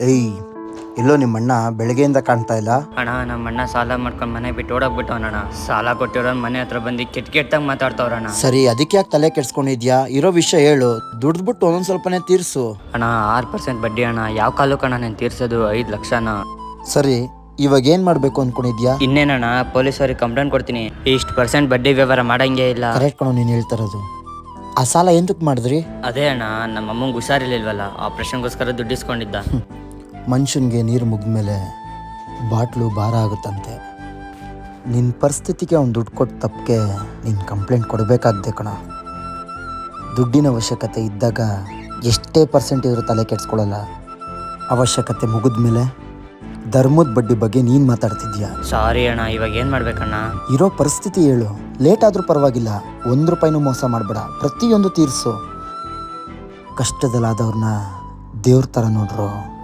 ಏಯ್, ಎಲ್ಲೋ ನಿಮ್ಮ ಅಣ್ಣ ಬೆಳಗ್ಗೆಯಿಂದ ಕಾಣ್ತಾ ಇಲ್ಲ. ಅಣ್ಣ ನಮ್ಮ ಅಣ್ಣ ಸಾಲ ಮಾಡ್ಕೊಂಡು ಮನೆ ಬಿಟ್ಟು ಓಡೋಗ್ಬಿಟ್ಟವನಣ್ಣ. ಸಾಲ ಕೊಟ್ಟಿರೋನ್ ಮನೆ ಹತ್ರ ಬಂದು ಕೆಟ್ಟಾಗ ಮಾತಾಡ್ತವ್ರಣ್ಣ. ಸರಿ, ಅದಕ್ಕೆ ಯಾಕೆ ತಲೆ ಕೆಡ್ಸ್ಕೊಂಡಿದ್ಯಾ? ಇರೋ ವಿಷಯ ಹೇಳು, ದುಡ್ದ್ಬಿಟ್ಟು ಒಂದೊಂದ್ ಸ್ವಲ್ಪನೇ ತೀರ್ಸು. ಅಣ್ಣ 6% ಬಡ್ಡಿ ಅಣ್ಣ. ಯಾವ ಕಾಲಕ್ಕಣ್ಣ ನಾನು ತೀರ್ಸೋದು? 5 ಲಕ್ಷನ. ಸರಿ, ಇವಾಗ ಏನ್ ಮಾಡ್ಬೇಕು ಅನ್ಕೊಂಡಿದ್ಯಾ? ಇನ್ನೇನಣ್ಣ, ಪೊಲೀಸವ್ರಿಗೆ ಕಂಪ್ಲೇಂಟ್ ಕೊಡ್ತೀನಿ. ಇಷ್ಟು % ಬಡ್ಡಿ ವ್ಯವಹಾರ ಮಾಡಂಗೇ ಇಲ್ಲ. ಕರೆಕ್ಟ್ ಕಣೋ ನೀನ್ ಹೇಳ್ತಾರದು. ಆ ಸಾಲ ಎಂತಕ್ ಮಾಡಿದ್ರಿ? ಅದೇ ಅಣ್ಣ, ನಮ್ಮ ಅಮ್ಮಂಗೆ ಹುಷಾರಿರ್ಲಿಲ್ವಲ್ಲ, ಆಪ್ರೇಷನ್ಗೋಸ್ಕರ ದುಡ್ಡು ಇಸ್ಕೊಂಡಿದ್ದ. ಮನುಷ್ಯನ್ಗೆ ನೀರು ಮುಗಿದ್ಮೇಲೆ ಬಾಟ್ಲು ಭಾರ ಆಗುತ್ತಂತೆ. ನಿನ್ನ ಪರಿಸ್ಥಿತಿಗೆ ಅವ್ನು ದುಡ್ಡು ಕೊಟ್ಟು ತಪ್ಪಿಗೆ ನೀನು ಕಂಪ್ಲೇಂಟ್ ಕೊಡಬೇಕಾಗ್ದೆ ಕಣ. ದುಡ್ಡಿನ ಅವಶ್ಯಕತೆ ಇದ್ದಾಗ ಎಷ್ಟೇ % ಇದ್ರೂ ತಲೆ ಕೆಡ್ಸ್ಕೊಳ್ಳಲ್ಲ. ಅವಶ್ಯಕತೆ ಮುಗಿದ್ಮೇಲೆ ಧರ್ಮದ ಬಡ್ಡಿ ಬಗ್ಗೆ ನೀನು ಮಾತಾಡ್ತಿದ್ಯಾ? ಸಾರಿ ಅಣ್ಣ, ಇವಾಗ ಏನು ಮಾಡ್ಬೇಕಣ್ಣ? ಇರೋ ಪರಿಸ್ಥಿತಿ ಹೇಳು. ಲೇಟ್ ಆದರೂ ಪರವಾಗಿಲ್ಲ, 1 ರೂಪಾಯಿನೂ ಮೋಸ ಮಾಡಬೇಡ, ಪ್ರತಿಯೊಂದು ತೀರಿಸು. ಕಷ್ಟದಲ್ಲಾದವ್ರನ್ನ ದೇವ್ರ ಥರ ನೋಡ್ರು.